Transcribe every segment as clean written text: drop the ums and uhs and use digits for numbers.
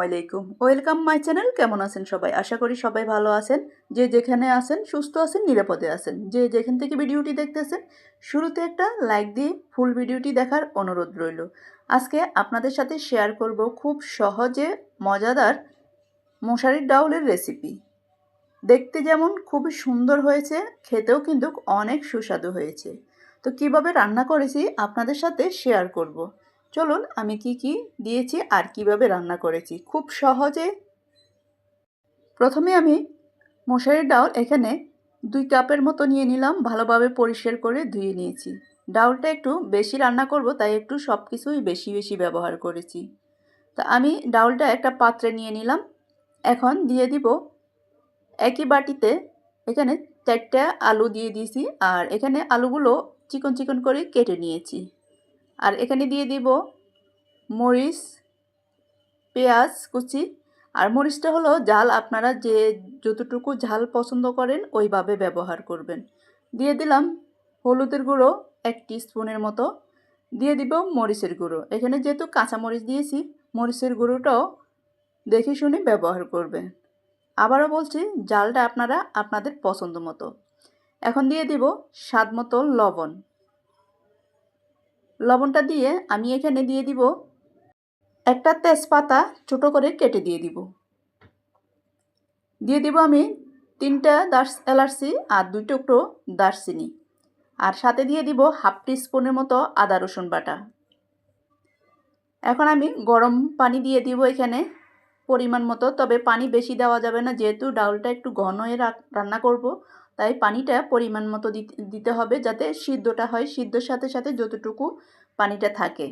আলাইকুম, welcome my channel. কেমন আছেন সবাই? আশা করি সবাই ভালো আছেন। যে যেখানে আছেন সুস্থ আছেন, নিরাপদে আছেন। যে যেখান থেকে ভিডিওটি দেখতেছেন শুরুতে একটা লাইক দিয়ে ফুল ভিডিওটি দেখার অনুরোধ রইল। আজকে আপনাদের সাথে শেয়ার করব খুব সহজে মজাদার মশারির ডাউলের রেসিপি। দেখতে যেমন খুবই সুন্দর হয়েছে, খেতেও কিন্তু অনেক সুস্বাদু হয়েছে। তো কিভাবে রান্না করেছি আপনাদের সাথে শেয়ার করব। চলুন আমি কি কি দিয়েছি আর কিভাবে রান্না করেছি খুব সহজে। প্রথমে আমি মশারির ডাউল এখানে 2 কাপের মতো নিয়ে নিলাম, ভালোভাবে পরিষ্কার করে ধুয়ে নিয়েছি। ডাউলটা একটু বেশি রান্না করব, তাই একটু সব কিছুই বেশি বেশি ব্যবহার করেছি। তা আমি ডাউলটা একটা পাত্রে নিয়ে নিলাম। এখন দিয়ে দিব একই বাটিতে এখানে 4টা আলু দিয়ে দিয়েছি, আর এখানে আলুগুলো চিকন চিকন করে কেটে নিয়েছি। আর এখানে দিয়ে দিব মরিচ, পেঁয়াজ কুচি। আর মরিচটা হলো ঝাল, আপনারা যে যতটুকু ঝাল পছন্দ করেন ওইভাবে ব্যবহার করবেন। দিয়ে দিলাম হলুদের গুঁড়ো 1 টিস্পুনের মতো। দিয়ে দিব মরিচের গুঁড়ো। এখানে যেহেতু কাঁচা মরিচ দিয়েছি, মরিচের গুঁড়োটাও দেখে শুনে ব্যবহার করবেন। আবারও বলছি, ঝালটা আপনারা আপনাদের পছন্দ মতো। এখন দিয়ে দিব স্বাদ মতো লবণ। লবণটা দিয়ে আমি এখানে দিয়ে দিব একটা তেজপাতা ছোটো করে কেটে দিয়ে দিব। দিয়ে দিব আমি 3টা এলাচি আর 2 টুকরো দারচিনি। আর সাথে দিয়ে দিব 1/2 টিস্পুনের মতো আদা রসুন বাটা। এখন আমি গরম পানি দিয়ে দিব এখানে পরিমাণ মতো, তবে পানি বেশি দেওয়া যাবে না, যেহেতু ডাউলটা একটু ঘন হয়ে রান্না করব, তাই পানিটা পরিমাণ মতো দিতে হবে, যাতে সিদ্ধটা হয়। সিদ্ধর সাথে সাথে যতটুকু পানিটা থাকে,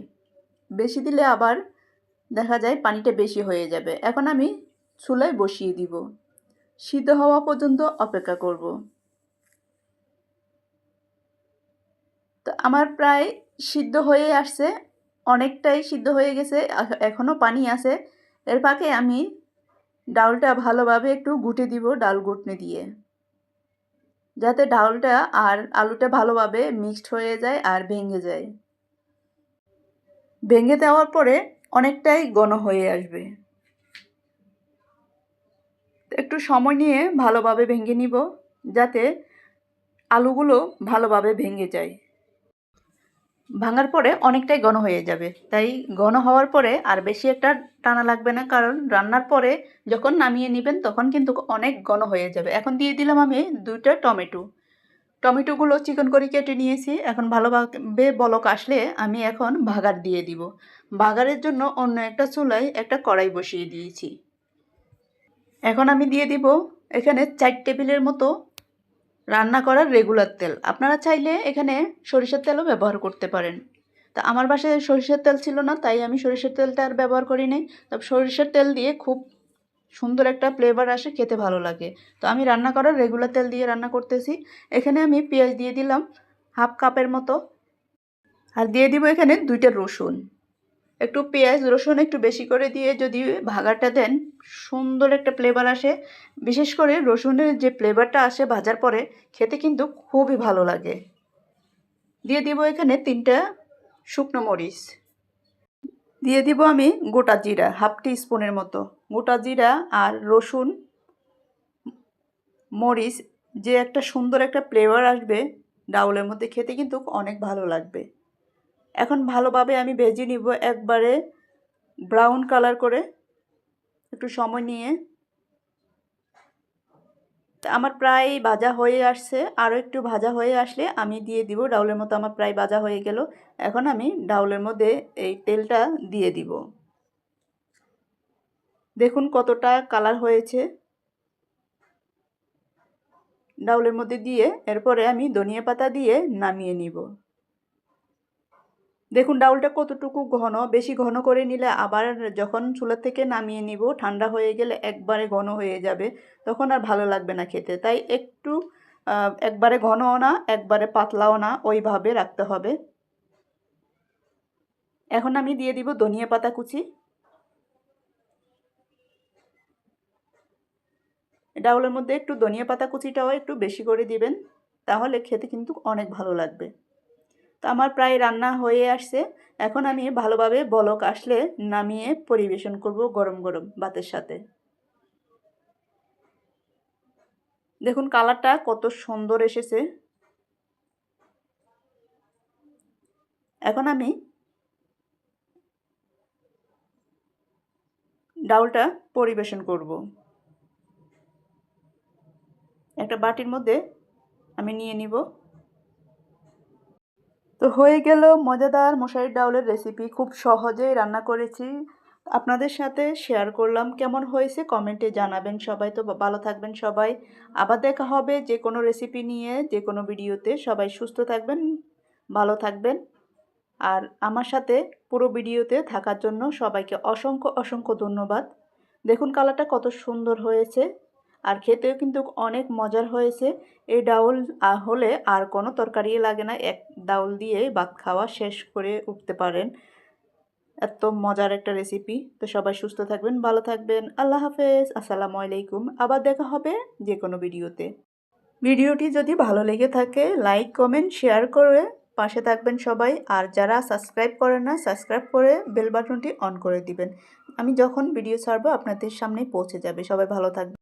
বেশি দিলে আবার দেখা যায় পানিটা বেশি হয়ে যাবে। এখন আমি চুলায় বসিয়ে দিব, সিদ্ধ হওয়া পর্যন্ত অপেক্ষা করব। তো আমার প্রায় সিদ্ধ হয়ে আসছে, অনেকটাই সিদ্ধ হয়ে গেছে, এখনও পানি আছে। এর ফাঁকে আমি ডাউলটা ভালোভাবে একটু ঘুটে দিব, ডাল ঘুটনি দিয়ে, যাতে ডাউলটা আর আলুটা ভালোভাবে মিক্সড হয়ে যায় আর ভেঙে যায়। ভেঙে দেওয়ার পরে অনেকটাই ঘন হয়ে আসবে। একটু সময় নিয়ে ভালোভাবে ভেঙে নিব, যাতে আলুগুলো ভালোভাবে ভেঙে যায়। ভাঙার পরে অনেকটাই ঘন হয়ে যাবে, তাই ঘন হওয়ার পরে আর বেশি একটা টানা লাগবে না, কারণ রান্নার পরে যখন নামিয়ে নেবেন তখন কিন্তু অনেক ঘন হয়ে যাবে। এখন দিয়ে দিলাম আমি 2টা টমেটো। টমেটোগুলো চিকন করে কেটে নিয়েছি। এখন ভালোভাবে বলক আসলে আমি এখন ভাগার দিয়ে দিব। ভাগারের জন্য অন্য একটা চুলায় একটা কড়াই বসিয়ে দিয়েছি। এখন আমি দিয়ে দিব এখানে 4 টেবিলের মতো রান্না করার রেগুলার তেল। আপনারা চাইলে এখানে সরিষার তেলও ব্যবহার করতে পারেন। তা আমার বাসায় সরিষার তেল ছিল না, তাই আমি সরিষার তেলটা আর ব্যবহার করি নাই। তবে সরিষার তেল দিয়ে খুব সুন্দর একটা ফ্লেভার আসে, খেতে ভালো লাগে। তো আমি রান্না করার রেগুলার তেল দিয়ে রান্না করতেছি। এখানে আমি পেঁয়াজ দিয়ে দিলাম 1/2 কাপের মতো। আর দিয়ে দিব এখানে 2টা রসুন। একটু পেঁয়াজ রসুন একটু বেশি করে দিয়ে যদি ভাগাটা দেন, সুন্দর একটা ফ্লেভার আসে। বিশেষ করে রসুনের যে ফ্লেভারটা আসে ভাজার পরে, খেতে কিন্তু খুবই ভালো লাগে। দিয়ে দিব এখানে 3টা শুকনো মরিচ। দিয়ে দিব আমি গোটা জিরা 1/2 টিস্পুনের মতো। গোটা জিরা আর রসুন মরিচ যে একটা সুন্দর একটা ফ্লেভার আসবে ডাউলের মধ্যে, খেতে কিন্তু অনেক ভালো লাগবে। এখন ভালোভাবে আমি ভেজে নিব, একবারে ব্রাউন কালার করে, একটু সময় নিয়ে। আমার প্রায় ভাজা হয়ে আসছে, আরও একটু ভাজা হয়ে আসলে আমি দিয়ে দিব। ডাউলের মতো আমার প্রায় ভাজা হয়ে গেল। এখন আমি ডাউলের মধ্যে এই তেলটা দিয়ে দিব। দেখুন কতটা কালার হয়েছে। ডাউলের মধ্যে দিয়ে এরপরে আমি ধনিয়া পাতা দিয়ে নামিয়ে নিব। দেখুন ডাউলটা কতটুকু ঘন, বেশি ঘন করে নিলে আবার যখন চুলা থেকে নামিয়ে নিব ঠান্ডা হয়ে গেলে একবারে ঘন হয়ে যাবে, তখন আর ভালো লাগবে না খেতে। তাই একটু একবারে ঘনও না একবারে পাতলাও না, ওইভাবে রাখতে হবে। এখন আমি দিয়ে দিব ধনিয়া পাতা কুচি। ডাউলের মধ্যে একটু ধনিয়া পাতা কুচিটাও একটু বেশি করে দিবেন, তাহলে খেতে কিন্তু অনেক ভালো লাগবে। তো আমার প্রায় রান্না হয়ে আসছে। এখন আমি ভালোভাবে বলক আসলে নামিয়ে পরিবেশন করব গরম গরম ভাতের সাথে। দেখুন কালারটা কত সুন্দর এসেছে। এখন আমি ডাউলটা পরিবেশন করব। একটা বাটির মধ্যে আমি নিয়ে নিব। তো হয়ে গেল মজাদার মশারির ডাউলের রেসিপি। খুব সহজেই রান্না করেছি, আপনাদের সাথে শেয়ার করলাম। কেমন হয়েছে কমেন্টে জানাবেন সবাই। তো ভালো থাকবেন সবাই, আবার দেখা হবে যে কোনো রেসিপি নিয়ে যে কোনো ভিডিওতে। সবাই সুস্থ থাকবেন, ভালো থাকবেন। আর আমার সাথে পুরো ভিডিওতে থাকার জন্য সবাইকে অসংখ্য অসংখ্য ধন্যবাদ। দেখুন কালারটা কত সুন্দর হয়েছে, আর খেতেও কিন্তু অনেক মজার হয়েছে। এই ডাউল হলে আর কোনো তরকারি লাগে না, এক ডাউল দিয়ে ভাত খাওয়া শেষ করে উঠতে পারেন। এত মজার একটা রেসিপি। তো সবাই সুস্থ থাকবেন, ভালো থাকবেন। আল্লাহ হাফেজ, আসসালামু আলাইকুম। আবার দেখা হবে যে কোনো ভিডিওতে। ভিডিওটি যদি ভালো লেগে থাকে লাইক কমেন্ট শেয়ার করে পাশে থাকবেন সবাই। আর যারা সাবস্ক্রাইব করেন না সাবস্ক্রাইব করে বেল বাটনটি অন করে দিবেন। আমি যখন ভিডিও ছাড়বো আপনাদের সামনেই পৌঁছে যাবে। সবাই ভালো থাকবেন।